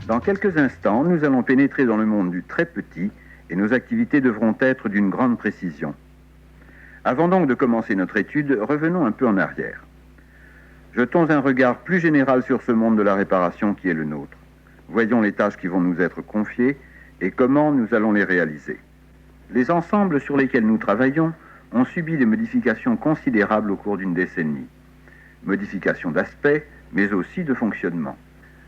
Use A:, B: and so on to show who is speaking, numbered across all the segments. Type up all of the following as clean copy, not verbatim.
A: Dans quelques instants, nous allons pénétrer dans le monde du très petit et nos activités devront être d'une grande précision. Avant donc de commencer notre étude, revenons un peu en arrière. Jetons un regard plus général sur ce monde de la réparation qui est le nôtre. Voyons les tâches qui vont nous être confiées et comment nous allons les réaliser. Les ensembles sur lesquels nous travaillons ont subi des modifications considérables au cours d'une décennie. Modifications d'aspect, mais aussi de fonctionnement.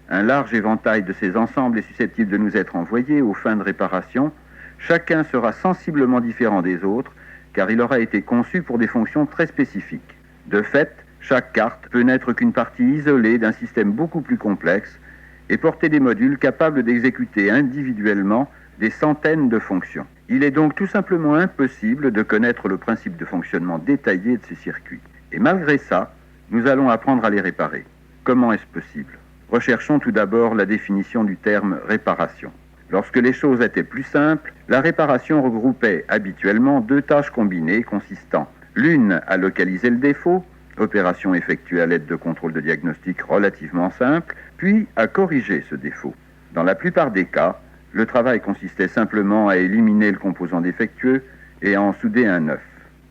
A: Un large éventail de ces ensembles est susceptible de nous être envoyé aux fins de réparation. Chacun sera sensiblement différent des autres, car il aura été conçu pour des fonctions très spécifiques. De fait, chaque carte peut n'être qu'une partie isolée d'un système beaucoup plus complexe et porter des modules capables d'exécuter individuellement des centaines de fonctions. Il est donc tout simplement impossible de connaître le principe de fonctionnement détaillé de ces circuits. Et malgré ça, nous allons apprendre à les réparer. Comment est-ce possible ? Recherchons tout d'abord la définition du terme réparation. Lorsque les choses étaient plus simples, la réparation regroupait habituellement deux tâches combinées consistant l'une à localiser le défaut, opération effectuée à l'aide de contrôles de diagnostic relativement simples, puis à corriger ce défaut. Dans la plupart des cas, le travail consistait simplement à éliminer le composant défectueux et à en souder un neuf.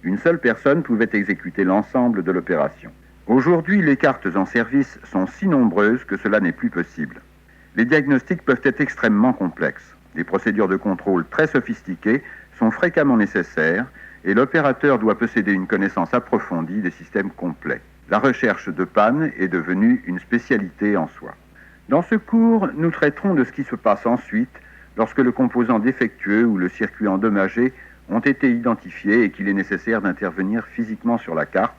A: Une seule personne pouvait exécuter l'ensemble de l'opération. Aujourd'hui, les cartes en service sont si nombreuses que cela n'est plus possible. Les diagnostics peuvent être extrêmement complexes. Des procédures de contrôle très sophistiquées sont fréquemment nécessaires et l'opérateur doit posséder une connaissance approfondie des systèmes complets. La recherche de panne est devenue une spécialité en soi. Dans ce cours, nous traiterons de ce qui se passe ensuite lorsque le composant défectueux ou le circuit endommagé ont été identifiés et qu'il est nécessaire d'intervenir physiquement sur la carte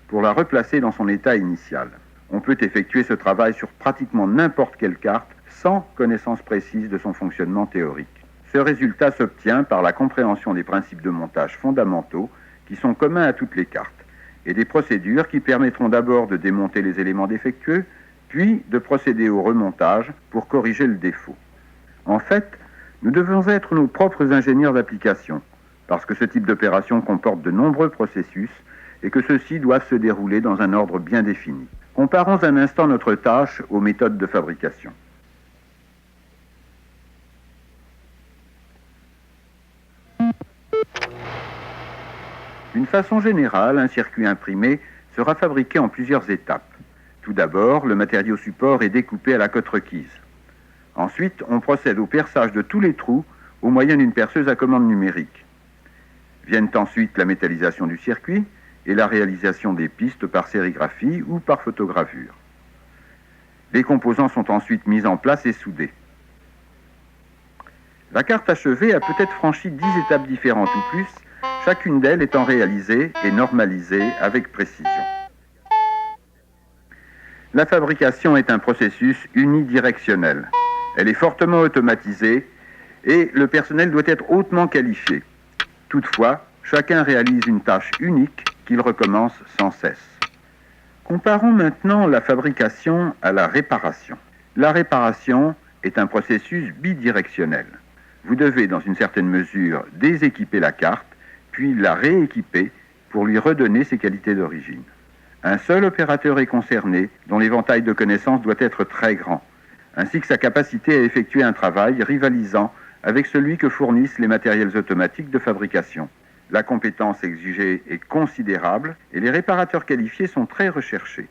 A: pour la replacer dans son état initial. On peut effectuer ce travail sur pratiquement n'importe quelle carte sans connaissance précise de son fonctionnement théorique. Ce résultat s'obtient par la compréhension des principes de montage fondamentaux qui sont communs à toutes les cartes et des procédures qui permettront d'abord de démonter les éléments défectueux, puis de procéder au remontage pour corriger le défaut. En fait, nous devons être nos propres ingénieurs d'application, parce que ce type d'opération comporte de nombreux processus et que ceux-ci doivent se dérouler dans un ordre bien défini. Comparons un instant notre tâche aux méthodes de fabrication. D'une façon générale, un circuit imprimé sera fabriqué en plusieurs étapes. Tout d'abord, le matériau support est découpé à la cote requise. Ensuite, on procède au perçage de tous les trous au moyen d'une perceuse à commande numérique. Viennent ensuite la métallisation du circuit et la réalisation des pistes par sérigraphie ou par photogravure. Les composants sont ensuite mis en place et soudés. La carte achevée a peut-être franchi 10 étapes différentes ou plus, chacune d'elles étant réalisée et normalisée avec précision. La fabrication est un processus unidirectionnel. Elle est fortement automatisée et le personnel doit être hautement qualifié. Toutefois, chacun réalise une tâche unique qu'il recommence sans cesse. Comparons maintenant la fabrication à la réparation. La réparation est un processus bidirectionnel. Vous devez, dans une certaine mesure, déséquiper la carte, puis la rééquiper pour lui redonner ses qualités d'origine. Un seul opérateur est concerné, dont l'éventail de connaissances doit être très grand, ainsi que sa capacité à effectuer un travail rivalisant avec celui que fournissent les matériels automatiques de fabrication. La compétence exigée est considérable et les réparateurs qualifiés sont très recherchés.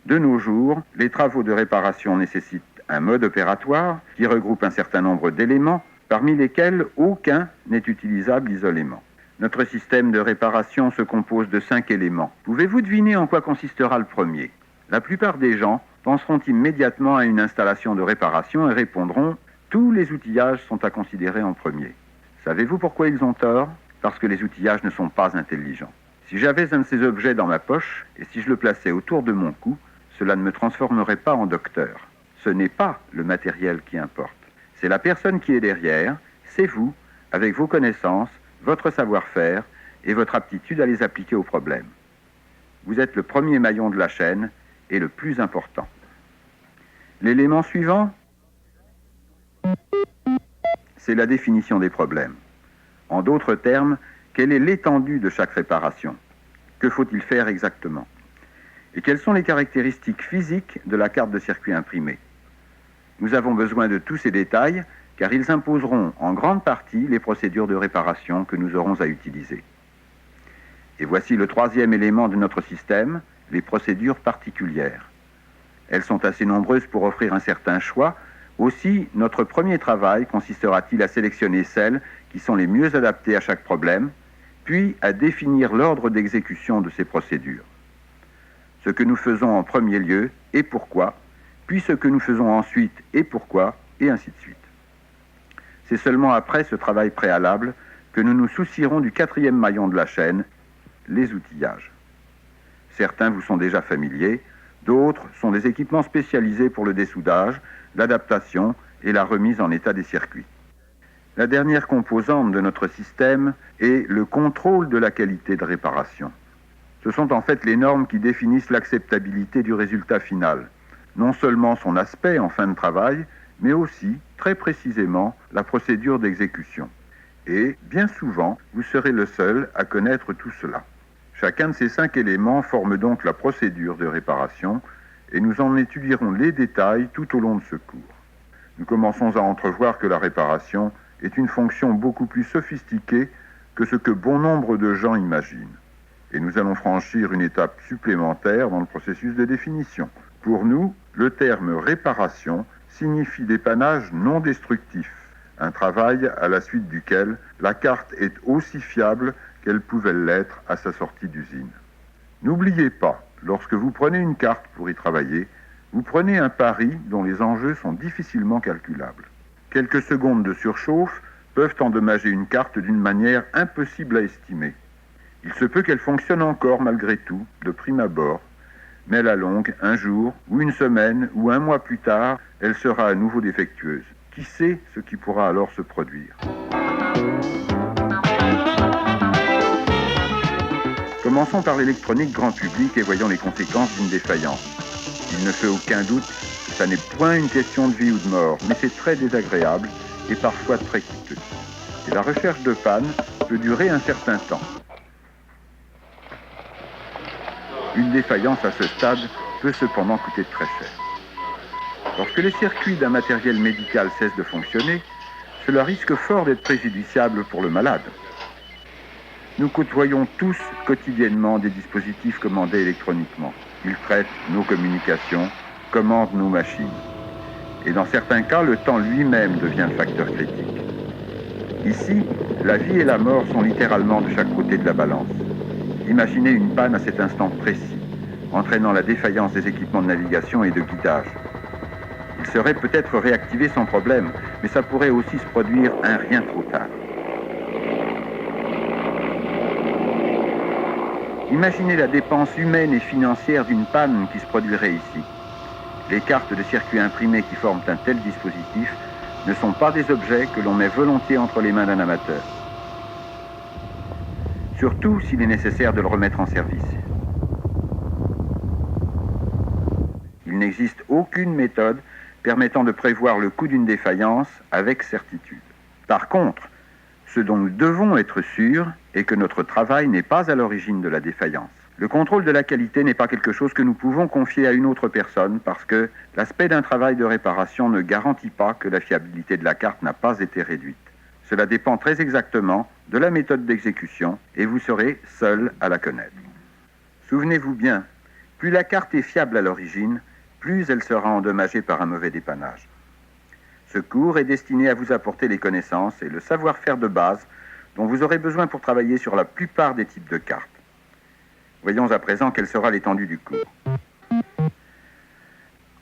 A: De nos jours, les travaux de réparation nécessitent un mode opératoire qui regroupe un certain nombre d'éléments, parmi lesquels aucun n'est utilisable isolément. Notre système de réparation se compose de 5 éléments. Pouvez-vous deviner en quoi consistera le premier ? La plupart des gens penseront immédiatement à une installation de réparation et répondront « Tous les outillages sont à considérer en premier ». Savez-vous pourquoi ils ont tort ? Parce que les outillages ne sont pas intelligents. Si j'avais un de ces objets dans ma poche et si je le plaçais autour de mon cou, cela ne me transformerait pas en docteur. Ce n'est pas le matériel qui importe. C'est la personne qui est derrière, c'est vous, avec vos connaissances, votre savoir-faire et votre aptitude à les appliquer aux problèmes. Vous êtes le premier maillon de la chaîne et le plus important. L'élément suivant, c'est la définition des problèmes. En d'autres termes, quelle est l'étendue de chaque réparation ? Que faut-il faire exactement ? Et quelles sont les caractéristiques physiques de la carte de circuit imprimée ? Nous avons besoin de tous ces détails car ils imposeront en grande partie les procédures de réparation que nous aurons à utiliser. Et voici le troisième élément de notre système, les procédures particulières. Elles sont assez nombreuses pour offrir un certain choix. Aussi, notre premier travail consistera-t-il à sélectionner celles qui sont les mieux adaptées à chaque problème, puis à définir l'ordre d'exécution de ces procédures. Ce que nous faisons en premier lieu et pourquoi, puis ce que nous faisons ensuite et pourquoi, et ainsi de suite. C'est seulement après ce travail préalable que nous nous soucierons du quatrième maillon de la chaîne, les outillages. Certains vous sont déjà familiers, d'autres sont des équipements spécialisés pour le dessoudage, l'adaptation et la remise en état des circuits. La dernière composante de notre système est le contrôle de la qualité de réparation. Ce sont en fait les normes qui définissent l'acceptabilité du résultat final, non seulement son aspect en fin de travail, mais aussi, très précisément, la procédure d'exécution. Et, bien souvent, vous serez le seul à connaître tout cela. Chacun de ces 5 éléments forme donc la procédure de réparation, et nous en étudierons les détails tout au long de ce cours. Nous commençons à entrevoir que la réparation est une fonction beaucoup plus sophistiquée que ce que bon nombre de gens imaginent. Et nous allons franchir une étape supplémentaire dans le processus de définition. Pour nous, le terme réparation signifie dépannage non destructif, un travail à la suite duquel la carte est aussi fiable qu'elle pouvait l'être à sa sortie d'usine. N'oubliez pas, lorsque vous prenez une carte pour y travailler, vous prenez un pari dont les enjeux sont difficilement calculables. Quelques secondes de surchauffe peuvent endommager une carte d'une manière impossible à estimer. Il se peut qu'elle fonctionne encore malgré tout, de prime abord, mais à la longue, un jour, ou une semaine, ou un mois plus tard, elle sera à nouveau défectueuse. Qui sait ce qui pourra alors se produire? Commençons par l'électronique grand public et voyons les conséquences d'une défaillance. Il ne fait aucun doute que ça n'est point une question de vie ou de mort, mais c'est très désagréable et parfois très coûteux. Et la recherche de panne peut durer un certain temps. Une défaillance à ce stade peut cependant coûter très cher. Lorsque les circuits d'un matériel médical cessent de fonctionner, cela risque fort d'être préjudiciable pour le malade. Nous côtoyons tous quotidiennement des dispositifs commandés électroniquement. Ils traitent nos communications, commandent nos machines. Et dans certains cas, le temps lui-même devient le facteur critique. Ici, la vie et la mort sont littéralement de chaque côté de la balance. Imaginez une panne à cet instant précis, entraînant la défaillance des équipements de navigation et de guidage. Il serait peut-être réactivé sans problème, mais ça pourrait aussi se produire un rien trop tard. Imaginez la dépense humaine et financière d'une panne qui se produirait ici. Les cartes de circuits imprimés qui forment un tel dispositif ne sont pas des objets que l'on met volontiers entre les mains d'un amateur. Surtout s'il est nécessaire de le remettre en service. Il n'existe aucune méthode permettant de prévoir le coût d'une défaillance avec certitude. Par contre, ce dont nous devons être sûrs est que notre travail n'est pas à l'origine de la défaillance. Le contrôle de la qualité n'est pas quelque chose que nous pouvons confier à une autre personne parce que l'aspect d'un travail de réparation ne garantit pas que la fiabilité de la carte n'a pas été réduite. Cela dépend très exactement de la méthode d'exécution et vous serez seul à la connaître. Souvenez-vous bien, plus la carte est fiable à l'origine, plus elle sera endommagée par un mauvais dépannage. Ce cours est destiné à vous apporter les connaissances et le savoir-faire de base dont vous aurez besoin pour travailler sur la plupart des types de cartes. Voyons à présent quelle sera l'étendue du cours.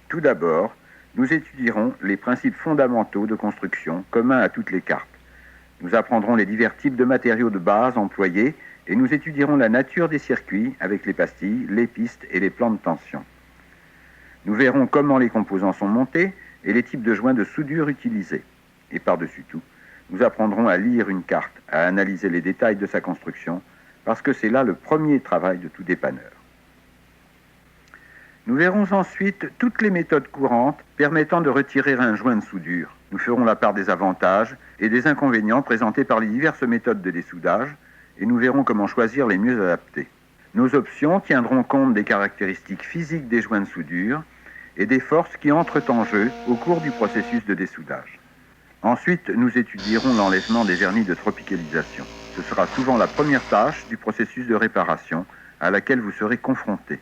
A: Tout d'abord, nous étudierons les principes fondamentaux de construction communs à toutes les cartes. Nous apprendrons les divers types de matériaux de base employés et nous étudierons la nature des circuits avec les pastilles, les pistes et les plans de tension. Nous verrons comment les composants sont montés et les types de joints de soudure utilisés. Et par-dessus tout, nous apprendrons à lire une carte, à analyser les détails de sa construction, parce que c'est là le premier travail de tout dépanneur. Nous verrons ensuite toutes les méthodes courantes permettant de retirer un joint de soudure. Nous ferons la part des avantages et des inconvénients présentés par les diverses méthodes de dessoudage et nous verrons comment choisir les mieux adaptées. Nos options tiendront compte des caractéristiques physiques des joints de soudure et des forces qui entrent en jeu au cours du processus de dessoudage. Ensuite, nous étudierons l'enlèvement des vernis de tropicalisation. Ce sera souvent la première tâche du processus de réparation à laquelle vous serez confrontés.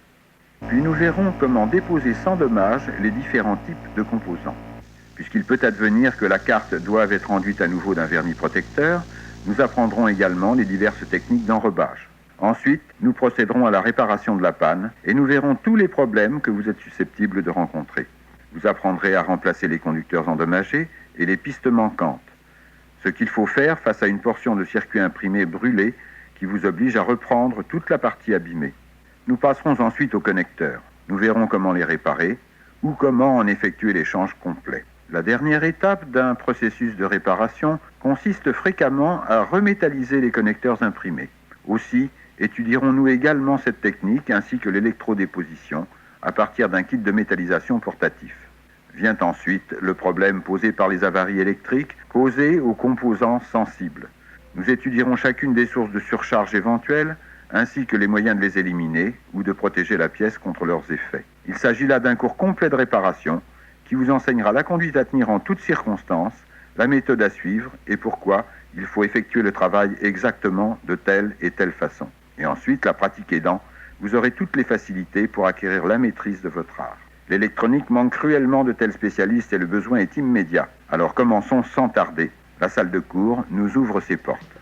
A: Puis nous verrons comment déposer sans dommage les différents types de composants. Puisqu'il peut advenir que la carte doive être enduite à nouveau d'un vernis protecteur, nous apprendrons également les diverses techniques d'enrobage. Ensuite, nous procéderons à la réparation de la panne et nous verrons tous les problèmes que vous êtes susceptibles de rencontrer. Vous apprendrez à remplacer les conducteurs endommagés et les pistes manquantes. Ce qu'il faut faire face à une portion de circuit imprimé brûlé qui vous oblige à reprendre toute la partie abîmée. Nous passerons ensuite aux connecteurs. Nous verrons comment les réparer ou comment en effectuer l'échange complet. La dernière étape d'un processus de réparation consiste fréquemment à remétalliser les connecteurs imprimés. Aussi, étudierons-nous également cette technique ainsi que l'électrodéposition à partir d'un kit de métallisation portatif. Vient ensuite le problème posé par les avaries électriques causées aux composants sensibles. Nous étudierons chacune des sources de surcharge éventuelles ainsi que les moyens de les éliminer ou de protéger la pièce contre leurs effets. Il s'agit là d'un cours complet de réparation qui vous enseignera la conduite à tenir en toutes circonstances, la méthode à suivre et pourquoi il faut effectuer le travail exactement de telle et telle façon. Et ensuite, la pratique aidant, vous aurez toutes les facilités pour acquérir la maîtrise de votre art. L'électronique manque cruellement de tels spécialistes et le besoin est immédiat. Alors commençons sans tarder. La salle de cours nous ouvre ses portes.